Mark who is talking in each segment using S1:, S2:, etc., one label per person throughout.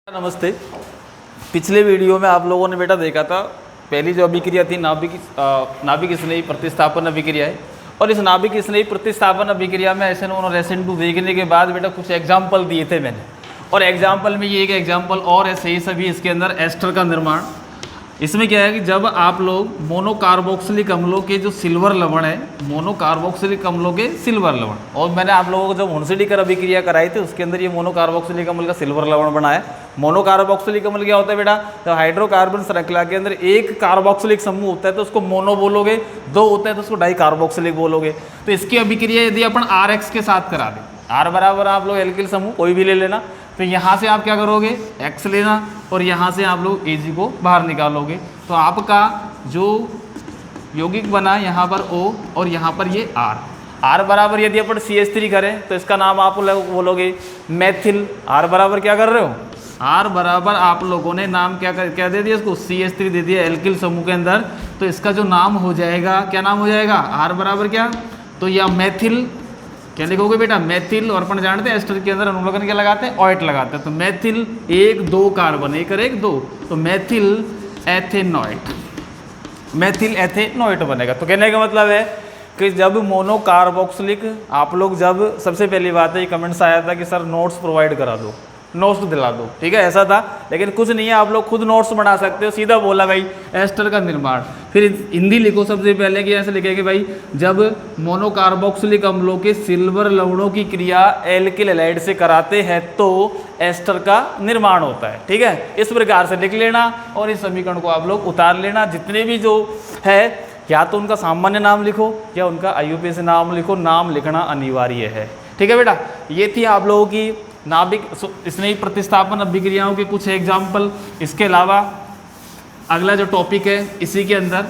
S1: नमस्ते। पिछले वीडियो में आप लोगों ने बेटा देखा था, पहली जो अभिक्रिया थी नाभिक स्नेही प्रतिस्थापन अभिक्रिया है। और इस नाभिक स्नेही प्रतिस्थापन अभिक्रिया में SN1 और SN2 देखने के बाद बेटा कुछ एग्जाम्पल दिए थे मैंने, और एग्जाम्पल में ये एक एग्जाम्पल और है सही सभी इसके अंदर एस्टर का निर्माण। इसमें क्या है कि जब आप लोग मोनोकार्बोक्सिलिक अम्लों के जो सिल्वर लवण है, मोनोकार्बोक्सिलिक अम्लों के सिल्वर लवण, और मैंने आप लोगों को जब हुनसिडीकर अभिक्रिया कराई थी उसके अंदर ये मोनोकार्बोक्सिलिक अम्ल का सिल्वर लवण बनाया। मोनोकार्बोक्सिलिक अम्ल क्या होता है बेटा? जब हाइड्रोकार्बन श्रृंखला के अंदर एक कार्बोक्सिलिक समूह होता है तो उसको मोनो बोलोगे, दो होता है तो उसको डाई कार्बोक्सिलिक बोलोगे। तो इसकी अभिक्रिया यदि अपन RX के साथ करा दें, R बराबर आप लोग एल्किल समूह कोई भी ले लेना, तो यहाँ से आप क्या करोगे X लेना और यहाँ से आप लोग Ag को बाहर निकालोगे, तो आपका जो यौगिक बना यहाँ पर O और यहाँ पर ये R बराबर यदि अपन CH3 करें तो इसका नाम आप लोग बोलोगे मैथिल। R बराबर क्या कर रहे हो? R बराबर आप लोगों ने नाम क्या दे दिया इसको? CH3 दे दिया एल्किल समूह के अंदर, तो इसका जो नाम हो जाएगा, क्या नाम हो जाएगा? R बराबर क्या? तो यह मैथिल, क्या लिखोगे बेटा? मैथिल। और अपन जानते हैं एस्टर के अंदर अनुलग्न क्या लगाते हैं? ऑयट लगाते हैं। तो मैथिल 1 2 कार्बन 1 और 1 2, तो मैथिल एथेनॉइट, मैथिल एथेनॉइट बनेगा। तो कहने का मतलब है कि जब मोनोकार्बोक्सिलिक आप लोग, जब सबसे पहली बात है ये कमेंट्स आया था कि सर नोट्स प्रोवाइड करा दो, नोट्स दिला दो, ठीक है, ऐसा था। लेकिन कुछ नहीं है, आप लोग खुद नोट्स बना सकते हो। सीधा बोला भाई एस्टर का निर्माण, फिर हिंदी लिखो सबसे पहले कि ऐसे लिखेंगे भाई, जब मोनोकार्बोक्सिलिक अम्लों के सिल्वर लवणों की क्रिया एल्किल हैलाइड से कराते हैं तो एस्टर का निर्माण होता है, ठीक है। इस प्रकार से लिख लेना और इस समीकरण को आप लोग उतार लेना। जितने भी जो है या तो उनका सामान्य नाम लिखो या उनका IUPAC नाम लिखो, नाम लिखना अनिवार्य है, ठीक है बेटा। ये थी आप लोगों की नाभिक स्नेही प्रतिस्थापन अभिक्रियाओं के कुछ एग्जाम्पल। इसके अलावा अगला जो टॉपिक है इसी के अंदर,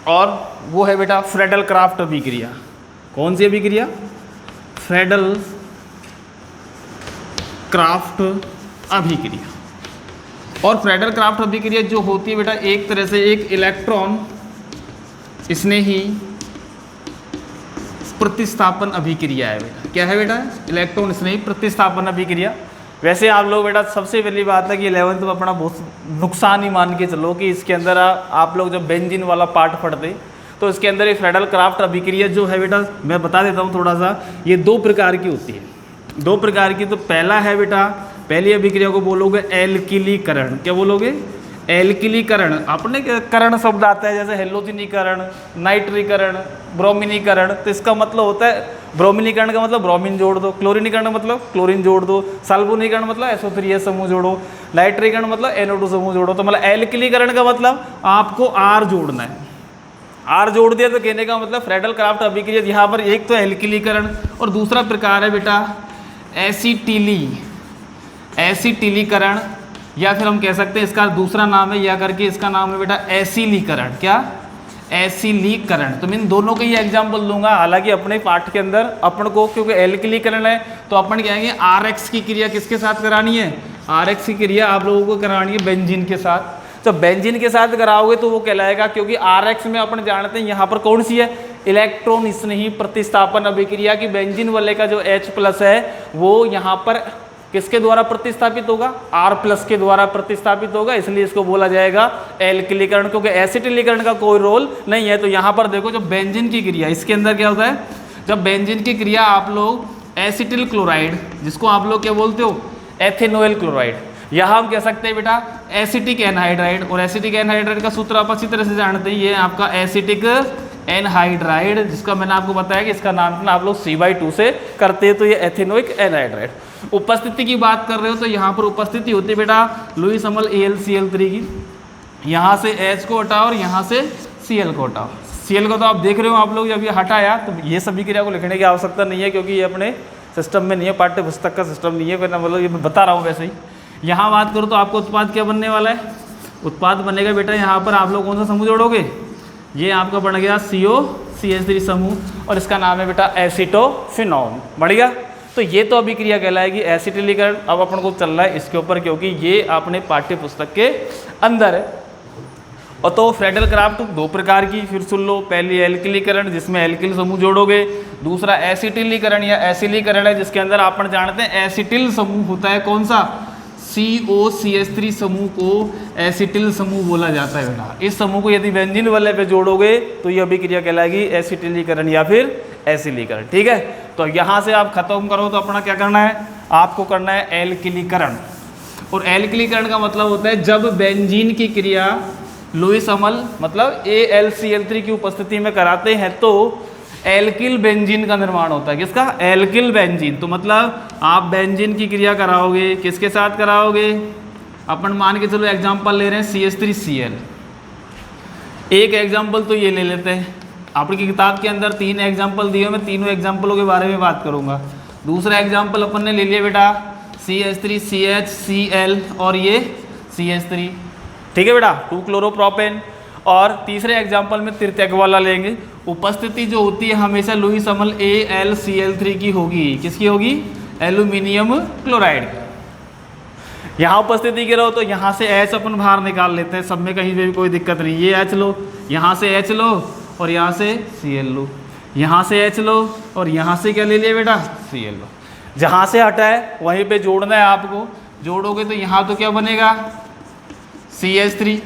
S1: और वो है बेटा फ्रेडल क्राफ्ट अभिक्रिया। कौन सी अभिक्रिया? फ्रेडल क्राफ्ट अभिक्रिया। और फ्रेडल क्राफ्ट अभिक्रिया जो होती है बेटा, एक तरह से एक इलेक्ट्रॉन स्नेही प्रतिस्थापन अभिक्रिया है बेटा। क्या है बेटा? इलेक्ट्रॉन स्नेही प्रतिस्थापन अभिक्रिया। वैसे आप लोग बेटा सबसे पहली बात है कि 11th में अपना बहुत नुकसान ही मान के चलो कि इसके अंदर आप लोग जब बेंजीन वाला पार्ट पढ़ते तो इसके अंदर ये फ्रेडल क्राफ्ट अभिक्रिया जो है बेटा, मैं बता देता हूँ थोड़ा सा। ये 2 प्रकार की होती है, 2 प्रकार की। तो पहला है बेटा, पहली अभिक्रिया को बोलोगे एल्किलीकरण। क्या बोलोगे? एल्किलीकरण। अपने करण शब्द आता है जैसे हेलोजिनीकरण, नाइट्रीकरण, ब्रोमिनीकरण। तो इसका मतलब होता है, ब्रोमिनीकरण का मतलब ब्रोमीन जोड़ दो, क्लोरीनीकरण मतलब क्लोरीन जोड़ दो, सल्फोनीकरण मतलब SO3 समूह जोड़ो, नाइट्रीकरण मतलब NO2 समूह जोड़ो। तो मतलब एल्किलीकरण का मतलब आपको R जोड़ना है। R जोड़ दिया तो कहने का मतलब फ्रेडल क्राफ्ट अभिक्रिया। यहाँ पर एक तो एल्किलीकरण और दूसरा प्रकार है बेटा एसिटिलीकरण, या फिर हम कह सकते हैं इसका दूसरा नाम है या करके इसका नाम है बेटा एसिलीकरण। क्या? एसिलीकरण। तो मैं इन दोनों के ही एग्जाम्पल दूंगा। हालांकि अपने पाठ के अंदर अपन को, क्योंकि एल्किलीकरण है तो अपन कहेंगे RX की क्रिया किसके साथ करानी है? RX की क्रिया आप लोगों को करानी है बेंजीन के साथ। तो बेंजीन के साथ कराओगे तो वो कहलाएगा, क्योंकि RX में अपन जानते हैं यहाँ पर कौन सी है? इलेक्ट्रॉन स्नेही प्रतिस्थापन अभिक्रिया की बेंजीन वाले का जो H+ है वो यहाँ पर किसके द्वारा प्रतिस्थापित होगा? R+ के द्वारा प्रतिस्थापित होगा, इसलिए इसको बोला जाएगा एल्किलीकरण, क्योंकि एसिटिलीकरण का कोई रोल नहीं है। तो यहाँ पर देखो, जब बेंजीन की क्रिया, इसके अंदर क्या होता है, जब बेंजीन की क्रिया आप लोग एसिटिल क्लोराइड, जिसको आप लोग क्या बोलते हो? एथेनॉइल क्लोराइड, यहाँ हम कह सकते हैं बेटा एसिटिक एनहाइड्राइड। और एसिटिक एनहाइड्राइड का सूत्र आप अच्छी तरह से जानते हैं, ये आपका एसिटिक एनहाइड्राइड, जिसका मैंने आपको बताया कि इसका नाम आप लोग C/2 से करते हैं, तो ये एथेनोइक एनहाइड्राइड। उपस्थिति की बात कर रहे हो तो यहाँ पर उपस्थिति होती है बेटा लुईस अम्ल AlCl3 की। यहाँ से H को हटाओ और यहाँ से Cl को हटाओ। Cl को तो आप देख रहे हो, आप लोग जब ये हटाया तो ये सभी क्रिया को लिखने की आवश्यकता नहीं है, क्योंकि ये अपने सिस्टम में नहीं है, पाठ्य पुस्तक का सिस्टम नहीं है। फिर मतलब ये मैं बता रहा हूँ वैसे ही। यहाँ बात करो तो आपको उत्पाद क्या बनने वाला है? उत्पाद बनेगा बेटा, यहाँ पर आप लोग कौन सा समूह जोड़ोगे? ये आपका बन गया COCH3 समूह, और इसका नाम है बेटा एसिटोफिनॉन। बढ़ गया। तो ये तो अभिक्रिया कहलाएगी एसिटिलीकरण। अब अपन को चल रहा है इसके ऊपर, क्योंकि ये अपने पाठ्य पुस्तक के अंदर है। और तो फ्रेडल क्राफ्ट 2 प्रकार की फिर सुन लो। पहली एल्किलीकरण, जिसमें एल्किल समूह जोड़ोगे। दूसरा एसिटिलीकरण या एसिलीकरण है, जिसके अंदर अपन जानते हैं एसिटिल समूह होता है। कौन सा? COCH3 समूह को एसिटिल समूह बोला जाता है बेटा। इस समूह को यदि बेंजीन वाले पे जोड़ोगे तो ये अभिक्रिया कहलाएगी एसिटिलीकरण या फिर एसिलीकरण। ठीक है, तो यहाँ से आप खत्म करो तो अपना क्या करना है, आपको करना है एल्किलीकरण। और एल्किलीकरण का मतलब होता है जब बेंजीन की क्रिया लुईस अम्ल मतलब AlCl3 की उपस्थिति में कराते हैं तो एल्किल बेंजीन का निर्माण होता है। किसका, एल्किल बेंजीन। तो मतलब आप बेंजीन की क्रिया कराओगे, किसके साथ कराओगे, अपन मान के चलो एग्जांपल ले रहे हैं CH3Cl। एक एग्जांपल तो ये ले लेते हैं, आपकी किताब के अंदर 3 एग्जांपल दिए, मैं तीनों एग्जांपलों के बारे में बात करूंगा। दूसरा एग्जांपल अपन ने ले लिया बेटा CH3CHCl और ये CH3, ठीक है बेटा, 2 क्लोरोप्रोपेन। और तीसरे एग्जाम्पल में तृतीयक वाला लेंगे। उपस्थिति जो होती है हमेशा लुईस अम्ल AlCl3 की होगी। किसकी होगी, एल्यूमिनियम क्लोराइड की। यहाँ उपस्थिति की रहो तो यहाँ से H अपन बाहर निकाल लेते हैं, सब में कहीं पे भी कोई दिक्कत नहीं। ये H लो, यहाँ से H लो और यहाँ से Cl लो, यहाँ से H लो और यहाँ से क्या ले लिया बेटा, Cl लो। जहाँ से हटा है वहीं पे जोड़ना है आपको। जोड़ोगे तो यहाँ तो क्या बनेगा, CH3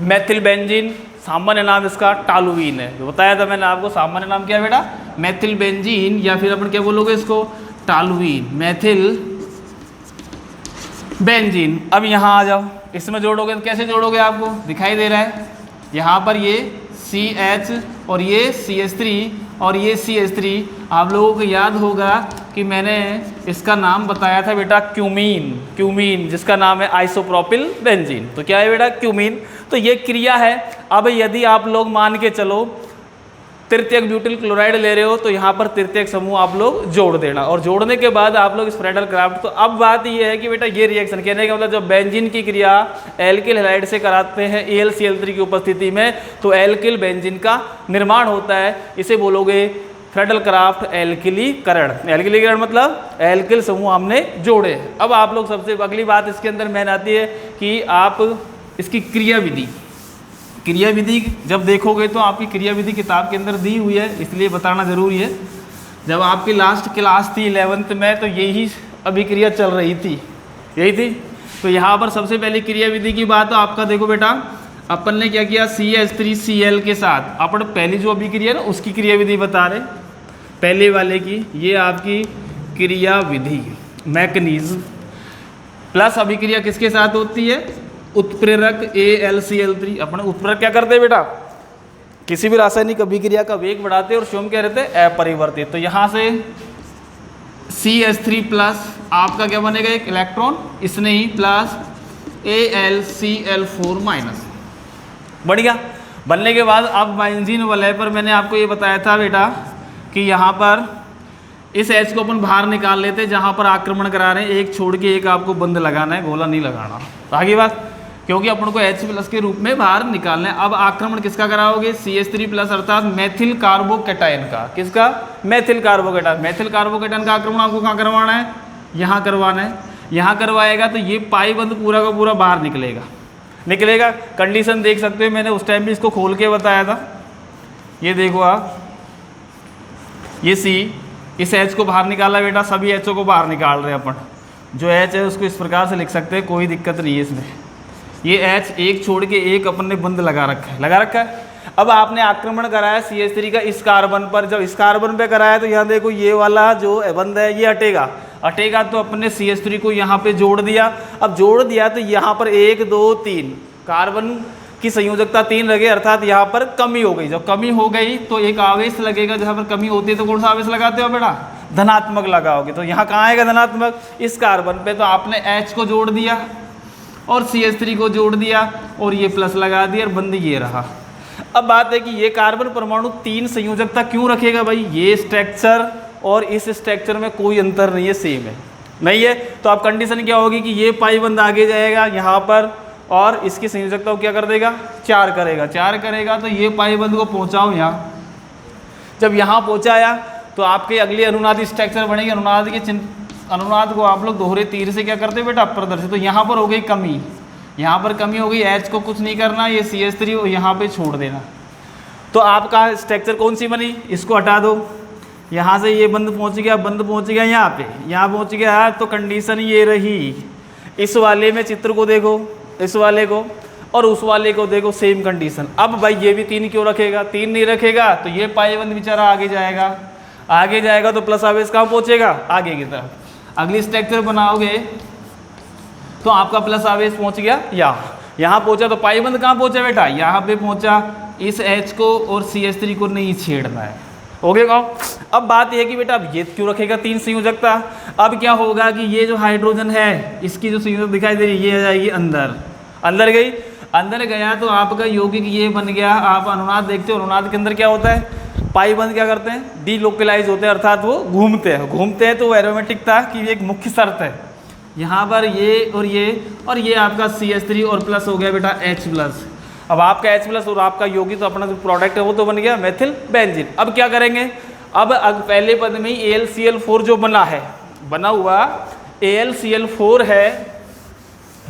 S1: मैथिल बेंजीन, सामान्य नाम इसका टालुवीन है। जो बताया था मैंने आपको, सामान्य नाम क्या है बेटा, मैथिल बेंजीन, या फिर अपन क्या बोलोगे इसको, टालुवीन, मैथिल बेंजीन। अब यहाँ आ जाओ, इसमें जोड़ोगे तो कैसे जोड़ोगे, आपको दिखाई दे रहा है यहाँ पर ये CH और ये CH3 और ये CH3। आप लोगों को याद होगा कि मैंने इसका नाम बताया था बेटा क्यूमीन, क्यूमीन जिसका नाम है आइसोप्रोपिल बेंजीन। तो क्या है बेटा, क्यूमीन। तो ये क्रिया है। अब यदि आप लोग मान के चलो तृतीयक ब्यूटिल क्लोराइड ले रहे हो तो यहाँ पर तृतीयक समूह आप लोग जोड़ देना, और जोड़ने के बाद आप लोग स्प्रेडल क्राफ्ट। तो अब बात ये है कि बेटा ये रिएक्शन कहने का मतलब जब बेंजीन की क्रिया एल्किल हैलाइड से कराते हैं AlCl3 की उपस्थिति में तो एल्किल बेंजीन का निर्माण होता है। इसे बोलोगे फ्रेडल क्राफ्ट एल्किलीकरण। एल्किलीकरण मतलब एल्किल समूह हमने जोड़े। अब आप लोग सबसे अगली बात इसके अंदर मेन आती है कि आप इसकी क्रिया विधि, क्रिया विधि जब देखोगे तो आपकी क्रिया विधि किताब के अंदर दी हुई है, इसलिए बताना जरूरी है। जब आपकी लास्ट क्लास थी 11th में तो यही अभिक्रिया चल रही थी, यही थी। तो यहाँ पर सबसे पहले क्रिया विधि की बात तो आपका देखो बेटा, अपन ने क्या किया, CH3Cl के साथ अपन पहली जो अभिक्रिया ना उसकी क्रिया विधि बता रहे, पहले वाले की। ये आपकी क्रिया विधि मैकेनिज्म प्लस अभिक्रिया किसके साथ होती है, उत्प्रेरक AlCl3। अपन उत्प्रेरक क्या करते हैं बेटा, किसी भी रासायनिक अभिक्रिया का वेग बढ़ाते हैं और स्वयं क्या रहते हैं, अपरिवर्तित। तो यहाँ से CH3 प्लस आपका क्या बनेगा, एक इलेक्ट्रॉन, इसने ही प्लस AlCl4 माइनस। बढ़िया। बनने के बाद अब बेंजीन वलय पर मैंने आपको ये बताया था बेटा कि यहाँ पर इस H को अपन बाहर निकाल लेते हैं जहाँ पर आक्रमण करा रहे हैं, एक छोड़ के एक आपको बंद लगाना है, गोला नहीं लगाना। तो आगे बात, क्योंकि अपन को H प्लस के रूप में बाहर निकालना है। अब आक्रमण किसका कराओगे, CH3 प्लस अर्थात मेथिल कार्बोकैटायन का। किसका, मेथिल कार्बोकैटायन। मेथिल कार्बोकैटायन का आक्रमण आपको कहाँ करवाना है, यहाँ करवाना है। यहाँ करवाएगा तो ये पाई बंद पूरा का पूरा बाहर निकलेगा, निकलेगा। कंडीशन देख सकते हो, मैंने उस टाइम भी इसको खोल के बताया था। ये देखो आप, ये C, इस H को बाहर निकाला बेटा, सभी H को बाहर निकाल रहे हैं अपन। जो H है उसको इस प्रकार से लिख सकते हैं, कोई दिक्कत नहीं है इसमें। ये H एक छोड़ के एक अपन ने बंद लगा रखा है, लगा रखा है। अब आपने आक्रमण कराया CH3 का इस कार्बन पर, जब इस कार्बन पे कराया तो यहाँ देखो ये वाला जो बंद है ये हटेगा, हटेगा तो अपने CH3 को यहाँ पे जोड़ दिया। अब जोड़ दिया तो यहाँ पर 1 2 3 कार्बन की संयोजकता 3 लगे, अर्थात यहाँ पर कमी हो गई। जब कमी हो गई तो एक आवेश लगेगा, जहाँ पर कमी होती है तो कौन सा आवेश लगाते हो बेटा, धनात्मक लगाओगे। तो यहाँ कहाँ आएगा धनात्मक, इस कार्बन पे। तो आपने H को जोड़ दिया और CH3 को जोड़ दिया और ये प्लस लगा दिया और बंद ये रहा। अब बात है कि ये कार्बन परमाणु 3 संयोजकता क्यों रखेगा भाई, ये स्ट्रक्चर और इस स्ट्रक्चर में कोई अंतर नहीं है, सेम है, नहीं है। तो अब कंडीशन क्या होगी कि ये पाई बंद आगे जाएगा यहाँ पर और इसकी संयोजकता को क्या कर देगा, 4 करेगा। 4 करेगा तो ये पाई बंद को पहुँचाओ यहाँ। जब यहाँ पहुँचाया तो आपके अगली अनुनाद स्ट्रक्चर बनेगी। अनुनाद के चिन्ह, अनुनाद को आप लोग दोहरे तीर से क्या करते हैं बेटा, प्रदर्शित। तो यहाँ पर हो गई कमी, यहाँ पर कमी हो गई। H को कुछ नहीं करना, ये CH3 यहाँ पे छोड़ देना। तो आपका स्ट्रक्चर कौन सी बनी, इसको हटा दो। यहाँ से ये बंद पहुँच गया, बंद पहुँच गया यहाँ पे, यहाँ पहुँच गया। तो कंडीशन ये रही, इस वाले में चित्र को देखो, इस वाले को, और उस वाले को देखो, सेम कंडीशन। अब भाई ये भी 3 क्यों रखेगा, 3 नहीं रखेगा तो ये पाइबंद बेचारा आगे जाएगा, आगे जाएगा तो प्लस आवेश कहाँ पहुँचेगा, आगे की तरफ। अगली स्ट्रक्चर बनाओगे तो आपका प्लस आवेश पहुँच गया यहाँ पहुँचा, तो पाइबंद कहाँ पहुँचा बेटा, यहाँ पे पहुँचा। इस H को और CH3 को नहीं छेड़ना है, हो गया। अब बात यह है कि बेटा अब ये क्यों रखेगा 3 संयोजकता। अब क्या होगा कि ये जो हाइड्रोजन है इसकी जो संयोजक दिखाई दे रही है ये आ जाएगी अंदर, अंदर गई, अंदर गया तो आपका यौगिक ये बन गया। आप अनुनाद देखते हो, अनुनाद के अंदर क्या होता है, पाइबंद क्या करते हैं, डीलोकलाइज होते हैं, अर्थात वो घूमते हैं। तो एरोमेटिक था कि एक मुख्य शर्त है यहाँ पर ये और ये आपका CH3 और प्लस हो गया बेटा H+। अब आपका H+ और आपका यौगिक तो अपना जो प्रोडक्ट है वो तो बन गया मेथिल बेंजीन। अब क्या करेंगे, अब पहले पद में ही AlCl4 जो बना हुआ AlCl4 है,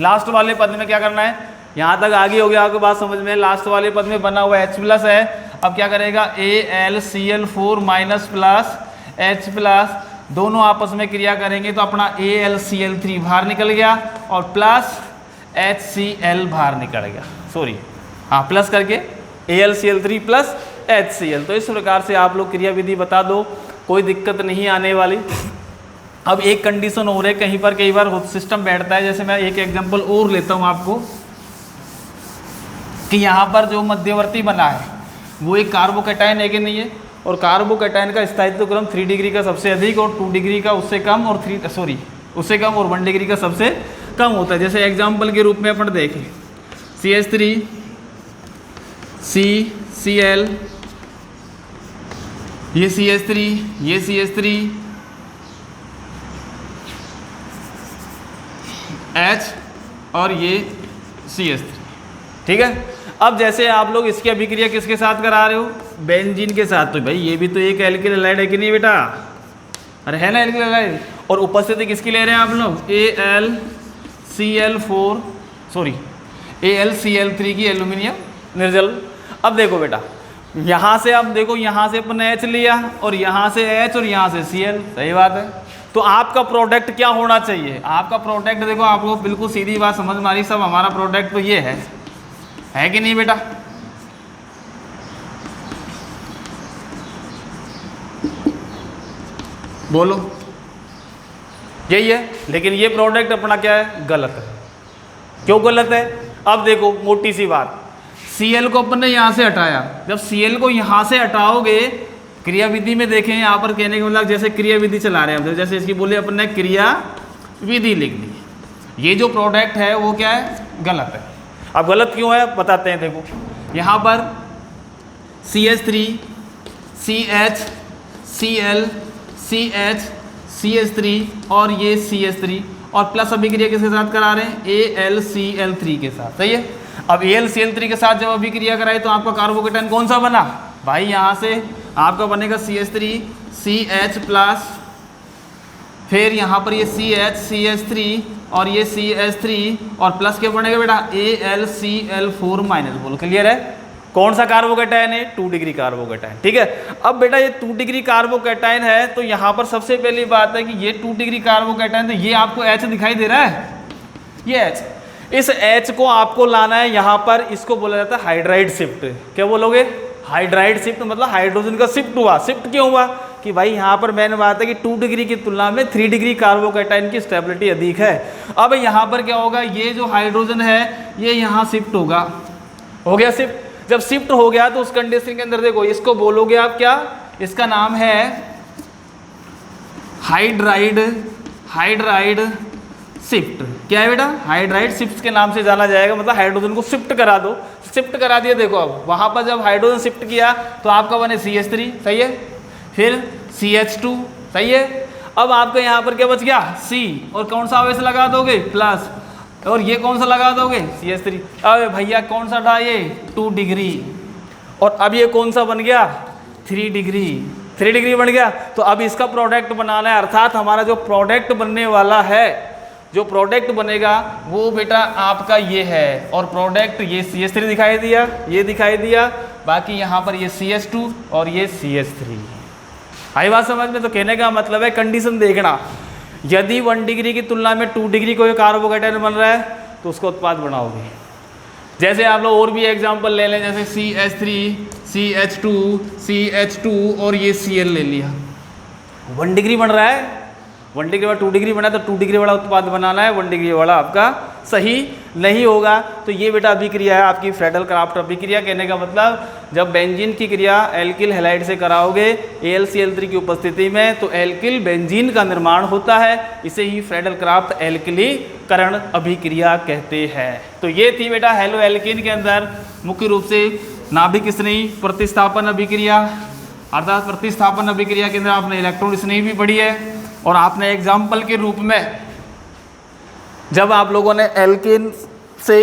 S1: लास्ट वाले पद में क्या करना है, यहाँ तक आगे हो गया आपको बात समझ में। लास्ट वाले पद में बना हुआ H+ है, अब क्या करेगा AlCl4 माइनस प्लस H+, दोनों आपस में क्रिया करेंगे तो अपना AlCl3 बाहर निकल गया और प्लस HCl बाहर निकल गया, सॉरी हाँ प्लस करके AlCl3 प्लस HCl। तो इस प्रकार से आप लोग क्रिया विधि बता दो, कोई दिक्कत नहीं आने वाली। अब एक कंडीशन हो रही है, कहीं पर कई बार सिस्टम बैठता है, जैसे मैं एक एग्जांपल और लेता हूँ आपको कि यहाँ पर जो मध्यवर्ती बना है वो एक कार्बोकैटायन है कि नहीं है, और कार्बोकैटायन का स्थायित्व क्रम 3 डिग्री का सबसे अधिक और 2 डिग्री का उससे कम और उससे कम और 1 डिग्री का सबसे कम होता है। जैसे एग्जांपल के रूप में अपन देखें CH3 CCl, ये CH3, ये CH3 H और ये CH3, ठीक है। अब जैसे आप लोग इसकी अभिक्रिया किसके साथ करा रहे हो, बेंजीन के साथ, तो भाई ये भी तो एक एल्किल हैलाइड है कि नहीं बेटा, अरे है ना एल्किल हैलाइड। और उपस्थिति किसकी ले रहे हैं आप लोग, AlCl3 की एल्यूमिनियम निर्जल। अब देखो बेटा यहाँ से, अब देखो यहाँ से अपन H लिया और यहाँ से H और यहाँ से Cl, सही बात है। तो आपका प्रोडक्ट क्या होना चाहिए, आपका प्रोडक्ट देखो, आपको बिल्कुल सीधी बात समझ में आ रही सब, हमारा प्रोडक्ट तो ये है कि नहीं बेटा। बोलो यही है, लेकिन ये प्रोडक्ट अपना क्या है, गलत है। क्यों गलत है, अब देखो मोटी सी बात, Cl को अपन ने यहाँ से हटाया, जब Cl को यहाँ से हटाओगे, क्रिया विधि में देखें यहाँ पर कहने के मतलब जैसे क्रिया विधि चला रहे हैं हम, जैसे इसकी बोले अपन ने क्रिया विधि लिख दी, ये जो प्रोडक्ट है वो क्या है, गलत है। अब गलत क्यों है बताते हैं, देखो यहाँ पर CH3 CH Cl CH CH3 और ये CH3 और प्लस अभिक्रिया किसके साथ करा रहे हैं, AlCl3 के साथ, सही है। अब AlCl3 के साथ जब अभिक्रिया कराए तो आपका कार्बोकेटायन कौन सा बना भाई, यहाँ से आपका बनेगा CH3 CH प्लस, फिर यहाँ पर ये CH CH3 और ये CH3 और प्लस क्या बनेगा बेटा AlCl4 माइनस। बोलो क्लियर है, कौन सा कार्बोकेटायन है, 2 डिग्री कार्बोकेटायन, ठीक है। अब बेटा ये 2 डिग्री कार्बोकेटायन है, तो यहाँ पर सबसे पहली बात है कि ये 2 डिग्री कार्बोकेटायन, तो ये आपको H दिखाई दे रहा है, ये H, इस H को आपको लाना है यहाँ पर, इसको बोला जाता है हाइड्राइड शिफ्ट। क्या बोलोगे, हाइड्राइड शिफ्ट, मतलब हाइड्रोजन का शिफ्ट हुआ। शिफ्ट क्यों हुआ कि भाई यहाँ पर मैंने बात है कि 2 डिग्री की तुलना में 3 डिग्री कार्बोकेटायन की स्टेबिलिटी अधिक है। अब यहाँ पर क्या होगा, ये जो हाइड्रोजन है ये यहाँ शिफ्ट होगा, हो गया शिफ्ट। जब शिफ्ट हो गया तो उस कंडीशन के अंदर देखो, इसको बोलोगे आप क्या, इसका नाम है हाइड्राइड शिफ्ट। क्या है बेटा, हाइड्राइड शिफ्ट के नाम से जाना जाएगा, मतलब हाइड्रोजन को शिफ्ट करा दो। शिफ्ट करा दिया, देखो अब वहां पर जब हाइड्रोजन शिफ्ट किया तो आपका बने CH3, सही है, फिर CH2, सही है। अब आपका यहाँ पर क्या बच गया C, और कौन सा आवेश लगा दोगे प्लस, और ये कौन सा लगा दोगे CH3। अब भैया कौन सा था ये 2 डिग्री, और अब ये कौन सा बन गया 3 डिग्री, 3 डिग्री बन गया। तो अब इसका प्रोडक्ट बनाना है, अर्थात हमारा जो प्रोडक्ट बनने वाला है, जो प्रोडक्ट बनेगा वो बेटा आपका ये है, और प्रोडक्ट ये CH3 दिखाई दिया, ये दिखाई दिया, बाकी यहाँ पर ये CH2 और ये CH3। आई बात समझ में। तो कहने का मतलब है कंडीशन देखना, यदि 1 डिग्री की तुलना में 2 डिग्री कोई कार्बोकेटायन बन रहा है तो उसका उत्पाद बनाओगे। जैसे आप लोग और भी एग्जांपल ले लें, जैसे CH3, CH2, CH2 और ये Cl ले लिया। 1 डिग्री बन रहा है, 1 डिग्री वाला 2 डिग्री बना है तो 2 डिग्री वाला उत्पाद बनाना है, 1 डिग्री वाला आपका सही नहीं होगा। तो ये बेटा अभिक्रिया है आपकी फ्रेडल क्राफ्ट अभिक्रिया। कहने का मतलब जब बेंजीन की क्रिया एल्किल हैलाइड से कराओगे AlCl3 की उपस्थिति में तो एल्किल बेंजीन का निर्माण होता है। इसे ही फ्रेडल क्राफ्ट एल्किलीकरण अभिक्रिया कहते हैं। तो ये थी बेटा हेलो एल्कीन के अंदर मुख्य रूप से नाभिक स्नेही प्रतिस्थापन अभिक्रिया, अर्थात प्रतिस्थापन अभिक्रिया के अंदर आपने इलेक्ट्रॉन स्नेही भी पढ़ी है। और आपने एग्जाम्पल के रूप में जब आप लोगों ने एल्कीन से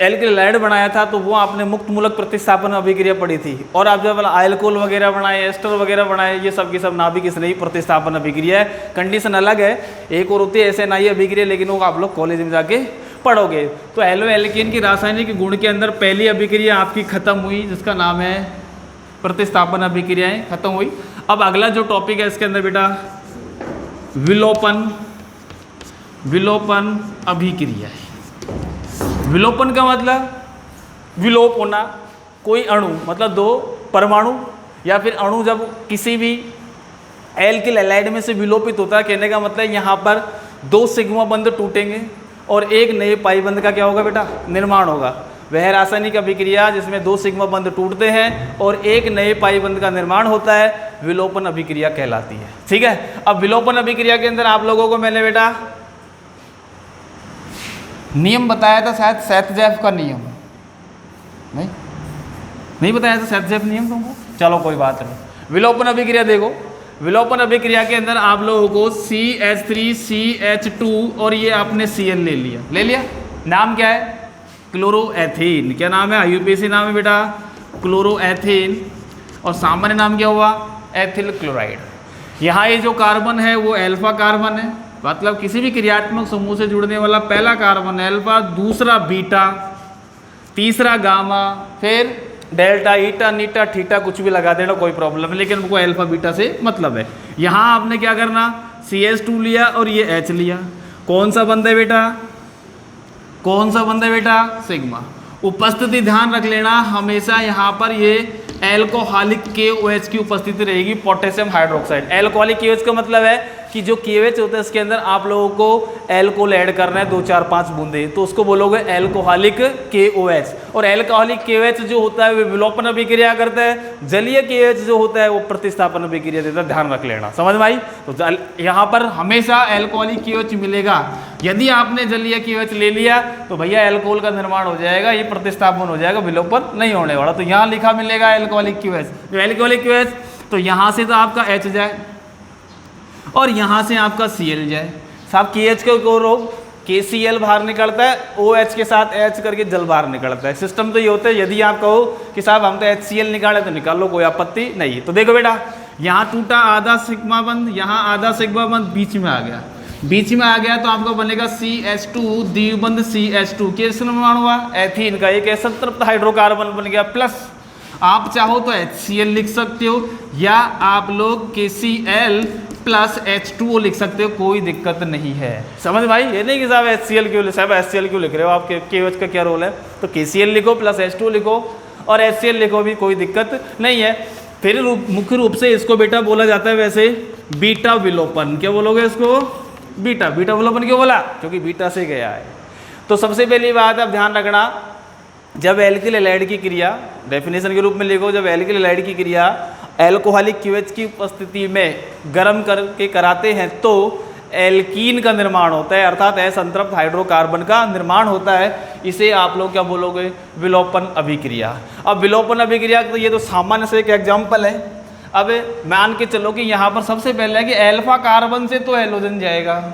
S1: एल्किल हैलाइड बनाया था तो वो आपने मुक्त मूलक प्रतिस्थापन अभिक्रिया पढ़ी थी। और आप जब अल्कोहल वगैरह बनाए, एस्टर वगैरह बनाए, ये सब की सब नाभिक स्नेही प्रतिस्थापन अभिक्रिया है। कंडीशन अलग है, एक और होती है SNI अभिक्रिया, लेकिन वो आप लोग कॉलेज में जाके पढ़ोगे। तो हेलो एल्कीन की रासायनिक गुण के अंदर पहली अभिक्रिया आपकी खत्म हुई, जिसका नाम है प्रतिस्थापन अभिक्रियाएं खत्म हुई। अब अगला जो टॉपिक है इसके अंदर बेटा विलोपन अभिक्रिया है। विलोपन का मतलब विलोप होना, कोई अणु मतलब 2 परमाणु या फिर अणु जब किसी भी एल्किल हैलाइड में से विलोपित होता है, कहने का मतलब यहाँ पर 2 सिग्मा बंध टूटेंगे और एक नए पाई बंध का क्या होगा बेटा, निर्माण होगा। वह रासायनिक अभिक्रिया जिसमें 2 सिग्मा बंध टूटते हैं और एक नए पाई बंध का निर्माण होता है, विलोपन अभिक्रिया कहलाती है। ठीक है। अब विलोपन अभिक्रिया के अंदर आप लोगों को मैंने बेटा नियम बताया था, शायद सेत्जेफ का नियम, नहीं बताया था सेत्जेफ नियम तुमको? चलो कोई बात नहीं। विलोपन अभिक्रिया देखो, विलोपन अभिक्रिया के अंदर आप लोगों को CH3, CH2 और ये आपने Cl ले लिया। नाम क्या है? क्लोरोएथेन। क्या नाम है? IUPAC नाम है बेटा क्लोरोएथेन। और सामान्य नाम क्या हुआ? Ethyl chloride. यहाँ ये जो कार्बन है वो अल्फा कार्बन है, मतलब किसी भी क्रियात्मक समूह से जुड़ने वाला पहला कार्बन अल्फा, दूसरा बीटा, तीसरा गामा, फिर डेल्टा, ईटा, नीटा, थीटा कुछ भी लगा देना कोई प्रॉब्लम है, लेकिन हमको अल्फा बीटा से मतलब है। यहाँ आपने क्या करना, CH2 लिया और ये H लिया। कौन सा बंध है बेटा? कौन सा बंध है बेटा? सिग्मा। उपस्थिति ध्यान रख लेना, हमेशा यहाँ पर ये एल्कोहलिक KOH की उपस्थिति रहेगी, पोटेशियम हाइड्रोक्साइड। एल्कोहलिक KOH का मतलब है कि जो KOH होता है इसके अंदर आप लोगों को एल्कोहल ऐड करना है 2, 4, 5 बूंदे, तो उसको बोलोगे एल्कोहलिक KOH। और एल्कोहलिक KOH जो होता है वो विलोपन अभिक्रिया करता है, जलीय KOH जो होता है वो प्रतिस्थापन अभिक्रिया देता है, ध्यान रख लेना। समझ में आई? तो यहाँ पर हमेशा एल्कोहलिक KOH मिलेगा। यदि आपने जलीय KOH ले लिया तो भैया एल्कोहल का निर्माण हो जाएगा, ये प्रतिस्थापन हो जाएगा, विलोपन नहीं होने वाला। तो यहाँ लिखा मिलेगा एल्कोहलिक KOH। तो एल्कोहलिक KOH तो यहाँ से तो आपका H जाए और यहाँ से आपका Cl जाए। साहब KH को रोग KCl बाहर निकलता है, OH के साथ H करके जल बाहर निकलता है। सिस्टम तो ये होता है, यदि आप कहो कि साहब हम तो HCl निकाले तो निकाल लो, कोई आपत्ति नहीं। तो देखो बेटा यहाँ टूटा आधा सिग्मा बंध, यहाँ आधा सिग्मा बंध बीच में आ गया, बीच में आ गया तो आपको बनेगा CH2 द्विबंध CH2। किस निर्माण हुआ? एथीन का एक असंतृप्त हाइड्रोकार्बन बन गया। प्लस आप चाहो तो HCl लिख सकते हो या आप लोग KCl प्लस H2O लिख सकते हो, कोई दिक्कत नहीं है। समझ भाई? ये नहीं कि साहब HCl क्यों, साहब HCl क्यों लिख रहे हो आप, KOH का क्या रोल है? तो KCl लिखो प्लस H2O लिखो और HCl लिखो भी, कोई दिक्कत नहीं है। फिर मुख्य रूप से इसको बेटा बोला जाता है वैसे बीटा विलोपन। क्या बोलोगे इसको? बीटा विलोपन क्यों बोला? क्योंकि बीटा से गया है। तो सबसे पहली बात अब ध्यान रखना, जब एल्किल हैलाइड की क्रिया, डेफिनेशन के रूप में लिखो, जब एल्किल हैलाइड की क्रिया एल्कोहलिक KOH की उपस्थिति में गर्म करके कराते हैं तो एल्कीन का निर्माण होता है, अर्थात असंतृप्त हाइड्रोकार्बन का निर्माण होता है। इसे आप लोग क्या बोलोगे? विलोपन अभिक्रिया। अब विलोपन अभिक्रिया तो ये तो सामान्य से एक एग्जाम्पल है। अब मान के चलो कि यहाँ पर सबसे पहले है कि अल्फा कार्बन से तो हैलोजन जाएगा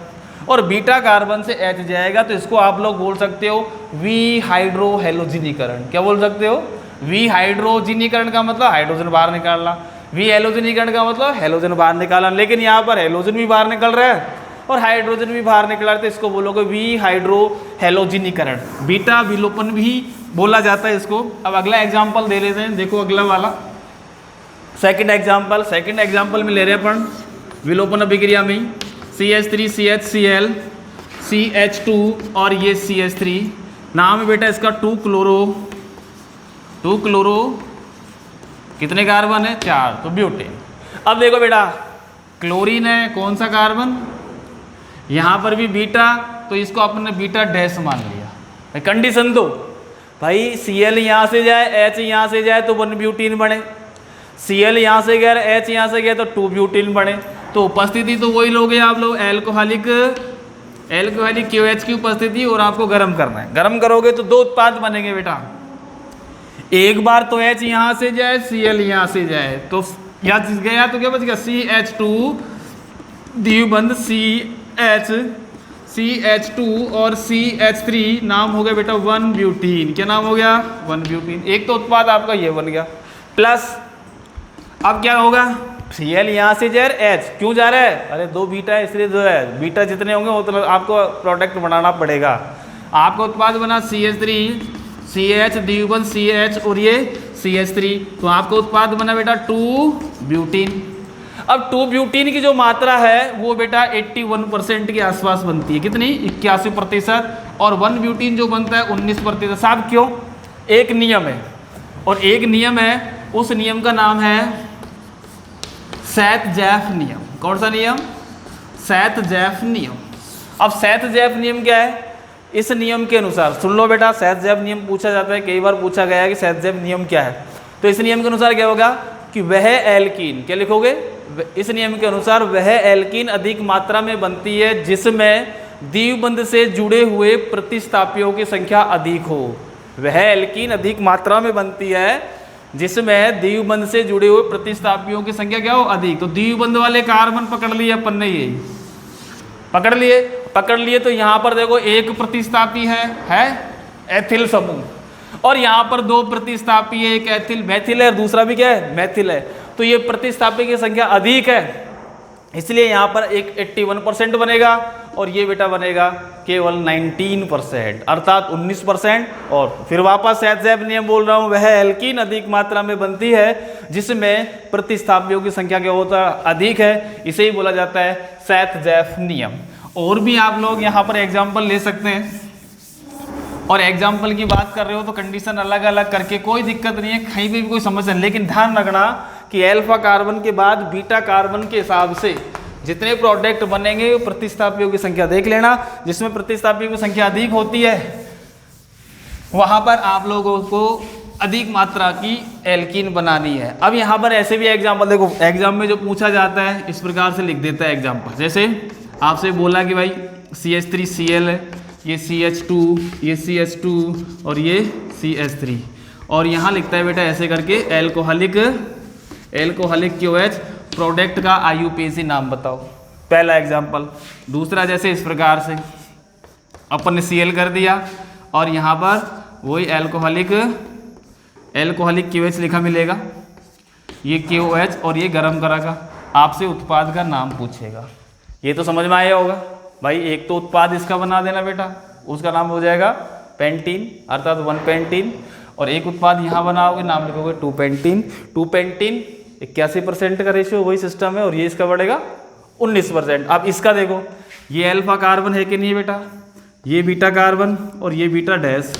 S1: और बीटा कार्बन से H जाएगा, तो इसको आप लोग बोल सकते हो विहाइड्रोहेलोजिनीकरण। क्या बोल सकते हो? विहाइड्रोजिनीकरण का मतलब हाइड्रोजन बाहर निकालना, विहेलोजिनीकरण का मतलब हैलोजन बाहर निकालना। लेकिन यहाँ पर हैलोजन भी बाहर निकल रहा है और हाइड्रोजन भी बाहर निकल रहा है, तो इसको बोलोगे विहाइड्रोहेलोजिनीकरण। बीटा विलोपन भी बोला जाता है इसको। अब अगला एग्जाम्पल दे लेते हैं, देखो अगला वाला सेकंड एग्जाम्पल में ले रहे हैं अपन विलोपन अभिक्रिया में ही। CH3CHCl CH2 और ये CH3, नाम है बेटा इसका 2 क्लोरो कितने कार्बन है 4, तो ब्यूटेन। अब देखो बेटा क्लोरीन है कौन सा कार्बन, यहाँ पर भी बीटा, तो इसको आपने बीटा डैश मान लिया। कंडीशन दो भाई, Cl यहाँ से जाए H यहाँ से जाए तो 1 ब्यूटीन बने, Cl यहाँ से गया H यहाँ से गया तो 2 ब्यूटीन बने। तो उपस्थिति तो वही लोगे आप लोग, एल्कोहलिक KOH की उपस्थिति, और आपको गर्म करना है। गर्म करोगे तो 2 उत्पाद बनेंगे बेटा, एक बार तो H यहाँ से जाए Cl यहाँ से जाए, तो यहाँ गया तो क्या बच गया CH2 द्विबंध CH2 और CH3, नाम हो गया बेटा 1 ब्यूटीन। क्या नाम हो गया 1 ब्यूटीन। एक तो उत्पाद आपका ये बन गया, प्लस अब क्या होगा Cl यहाँ से जा रहा है H क्यों जा रहा है, अरे 2 बीटा है इसलिए 2 है, बीटा जितने होंगे उतना आपको प्रोडक्ट बनाना पड़ेगा। आपका उत्पाद बना CH3 CH द्विबंध CH और ये CH3, तो आपका उत्पाद बना बेटा 2 ब्यूटीन। अब 2 ब्यूटीन की जो मात्रा है वो बेटा 81% के आसपास बनती है, कितनी 81%, और 1 ब्यूटीन जो बनता है 19%। साहब क्यों, एक नियम है, और एक नियम है, उस नियम का नाम है सैत-जैफ नियम। कौन सा नियम, सैत-जैफ नियम। अब सैत-जैफ नियम क्या है, इस नियम के अनुसार सुन लो बेटा, सैत-जैफ नियम पूछा जाता है, कई बार पूछा गया है कि सैत-जैफ नियम क्या है। तो इस नियम के अनुसार क्या होगा कि वह एल्कीन, क्या लिखोगे, इस नियम के अनुसार वह एल्कीन अधिक मात्रा में बनती है जिसमें द्विबंध से जुड़े हुए प्रतिस्थापियों की संख्या अधिक हो। वह एल्कीन अधिक मात्रा में बनती है जिसमें द्विबंध से जुड़े हुए प्रतिस्थापियों की संख्या क्या हो, अधिक। तो द्विबंध वाले कार्बन पकड़ लिए अपन ने, ये पकड़ लिए तो यहाँ पर देखो एक प्रतिस्थापी है एथिल समूह, और यहाँ पर 2 प्रतिस्थापी है, एक एथिल मैथिल है और दूसरा भी क्या है मैथिल है। तो ये प्रतिस्थापी की संख्या अधिक है, इसलिए यहाँ पर एक 81% बनेगा, और ये बेटा बनेगा केवल 19%, अर्थात 19%। और फिर वापस सैत-जैफ नियम बोल रहा हूँ, वह एल्कीन अधिक मात्रा में बनती है जिसमें प्रतिस्थापियों की संख्या क्या होता है, अधिक है, इसे ही बोला जाता है सैत-जैफ नियम। और भी आप लोग यहाँ पर एग्जाम्पल ले सकते हैं, और एग्जाम्पल की बात कर रहे हो तो कंडीशन अलग अलग करके कोई दिक्कत नहीं है, कहीं भी कोई समस्या नहीं, लेकिन ध्यान रखना कि अल्फा कार्बन के बाद बीटा कार्बन के हिसाब से जितने प्रोडक्ट बनेंगे प्रतिस्थापियों की संख्या देख लेना, जिसमें प्रतिस्थापियों की संख्या अधिक होती है वहां पर आप लोगों को अधिक मात्रा की एल्कीन बनानी है। अब यहाँ पर ऐसे भी एग्जाम्पल देखो, एग्जाम में जो पूछा जाता है इस प्रकार से लिख देता है एग्जाम्पल, जैसे आपसे बोला कि भाई CH3Cl है, ये CH2, ये CH2 और ये CH3, और यहाँ लिखता है बेटा ऐसे करके एल्कोहलिक KOH प्रोडक्ट का IUPAC नाम बताओ, पहला एग्जाम्पल। दूसरा जैसे इस प्रकार से अपन ने Cl कर दिया, और यहाँ पर वही एल्कोहलिक KOH लिखा मिलेगा, ये KOH और ये गर्म करेगा, आपसे उत्पाद का नाम पूछेगा। ये तो समझ में आया होगा भाई, एक तो उत्पाद इसका बना देना बेटा, उसका नाम हो जाएगा पेंटीन, अर्थात 1 पेंटीन, और एक उत्पाद यहाँ बनाओगे, नाम लिखोगे 2 पेंटीन। 2 पेंटीन 81% का रेशियो वही सिस्टम है, और ये इसका बढ़ेगा 19%। अब इसका देखो, ये अल्फा कार्बन है कि नहीं बेटा, ये बीटा कार्बन और ये बीटा डैश।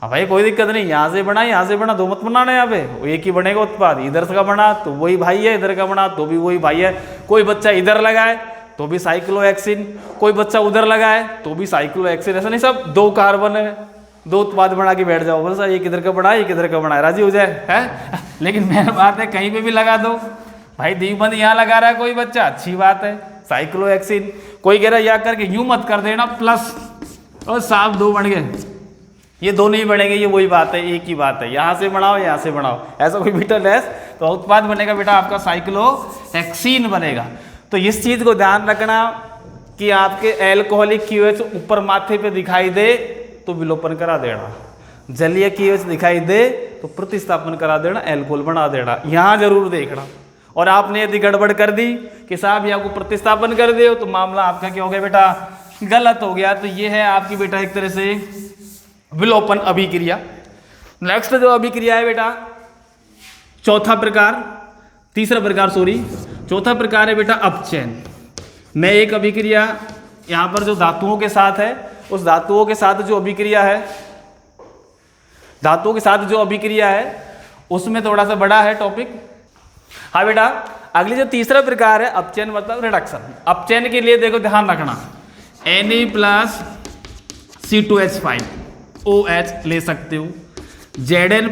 S1: हाँ भाई कोई दिक्कत नहीं, यहाँ से बना यहाँ से बना, दो मत बनाना यहाँ पे, एक ही बनेगा उत्पाद। इधर का बना तो वही भाई है, इधर का बना तो भी वही भाई है। कोई बच्चा इधर लगाए तो भी साइक्लोहेक्सिन, कोई बच्चा उधर लगाए तो भी साइक्लोहेक्सिन, ऐसा नहीं सब 2 कार्बन है, 2 उत्पाद बना के बैठ जाओ, बस एक इधर का बना एक इधर का बना, राजी हो जाए है। लेकिन मेन बात है कहीं पे भी लगा दो भाई, द्विबंध यहाँ लगा रहा है कोई बच्चा, अच्छी बात है, साइक्लोहेक्सिन। कोई कह रहा है या करके यूं मत कर देना प्लस, और साफ 2 बन गए, ये 2 नहीं बनेंगे, ये वही बात है, एक ही बात है, यहाँ से बनाओ यहाँ से बनाओ, ऐसा कोई बीटा डैश, तो उत्पाद बनेगा बेटा आपका साइक्लोहेक्सिन बनेगा। तो इस चीज को ध्यान रखना कि आपके एल्कोहलिक KOH ऊपर माथे पे दिखाई दे तो विलोपन करा देना, जलीय KOH दिखाई दे तो प्रतिस्थापन करा देना, एल्कोहल बना देना, यहाँ जरूर देखना। और आपने यदि गड़बड़ कर दी कि साहब यहाँ को प्रतिस्थापन कर दे तो मामला आपका क्या हो गया बेटा, गलत हो गया। तो ये है आपकी बेटा एक तरह से विलोपन अभिक्रिया। नेक्स्ट जो अभिक्रिया है बेटा चौथा प्रकार है बेटा अपचयन। मैं एक अभिक्रिया यहाँ पर जो धातुओं के साथ है, उस धातुओं के साथ जो अभिक्रिया है, धातुओं के साथ जो अभिक्रिया है उसमें थोड़ा सा बड़ा है टॉपिक। हाँ बेटा, अगली जो तीसरा प्रकार है अपचयन मतलब रिडक्शन। अपचयन के लिए देखो ध्यान रखना, Na+C2H5 OH ले सकते हो, Zn+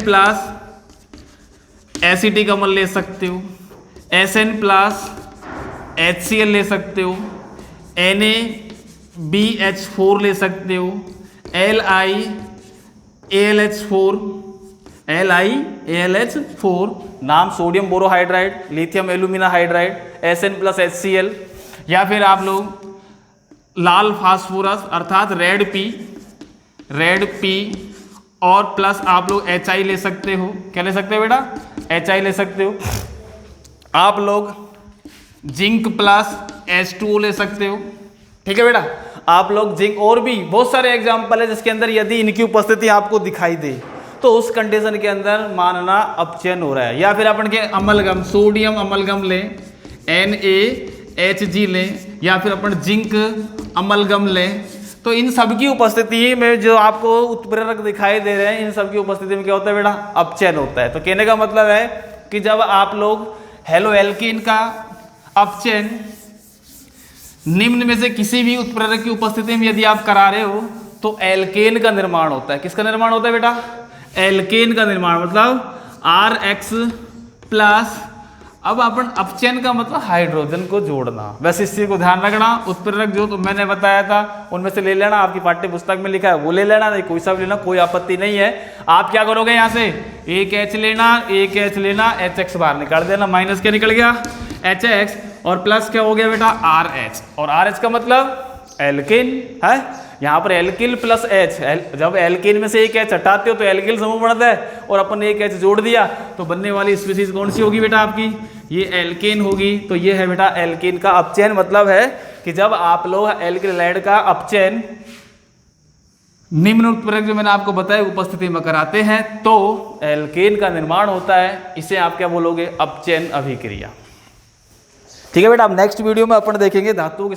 S1: एसिटिक अम्ल ले सकते हो, Sn+ HCl ले सकते हो, NaBH4 ले सकते हो, LiAlH4 नाम sodium borohydride, lithium alumina hydride, Sn+ HCl, या फिर आप लोग लाल फास्फोरस अर्थात रेड पी और प्लस आप लोग HI ले सकते हो। क्या ले सकते हो बेटा? HI ले सकते हो। आप लोग जिंक प्लस H2O ले सकते हो। ठीक है बेटा, आप लोग जिंक, और भी बहुत सारे एग्जाम्पल है जिसके अंदर यदि इनकी उपस्थिति आपको दिखाई दे तो उस कंडीशन के अंदर मानना अपचयन हो रहा है। या फिर अपन के अमलगम, सोडियम अमलगम लें, NaHG लें, या फिर अपन जिंक अमलगम लें, तो इन सब की उपस्थिति में जो आपको उत्प्रेरक दिखाई दे रहे हैं, इन सब की उपस्थिति में क्या होता है बेटा? अपचयन होता है। तो कहने का मतलब है कि जब आप लोग हेलोएल्कीन का अपचयन निम्न में से किसी भी उत्प्रेरक की उपस्थिति में यदि आप करा रहे हो तो एल्केन का निर्माण होता है। किसका निर्माण होता है बेटा? एल्केन का निर्माण, मतलब RH+। अब अपन अपचयन का मतलब हाइड्रोजन को जोड़ना। वैसे इस चीज को ध्यान रखना, उत्प्रेरक जो तो मैंने बताया था उनमें से ले लेना, आपकी पाठ्य पुस्तक में लिखा है वो ले लेना, नहीं कोई सा भी लेना, कोई आपत्ति नहीं है। आप क्या करोगे, यहाँ से एक H लेना, एक H लेना, HX बाहर निकाल देना, माइनस क्या निकल गया? HX, और प्लस क्या हो गया बेटा? RH। और RH का मतलब एल्केन है। यहाँ पर एल्किल प्लस H, जब एल्केन में से एक H हटाते हो तो एल्किल समूह बनता है, और अपन एक H जोड़ दिया तो बनने वाली स्पीशीज कौन सी होगी बेटा? आपकी ये एल्केन होगी। तो ये है बेटा एल्केन का अपचयन। मतलब है कि जब आप लोग एल्किल हैलाइड का अपचयन निम्न उत्प्रेरक जो मैंने आपको बताया उपस्थिति में कराते हैं तो एल्केन का निर्माण होता है। इसे आप क्या बोलोगे? अपचयन अभिक्रिया। ठीक है बेटा, अब नेक्स्ट वीडियो में अपन देखेंगे धातुओं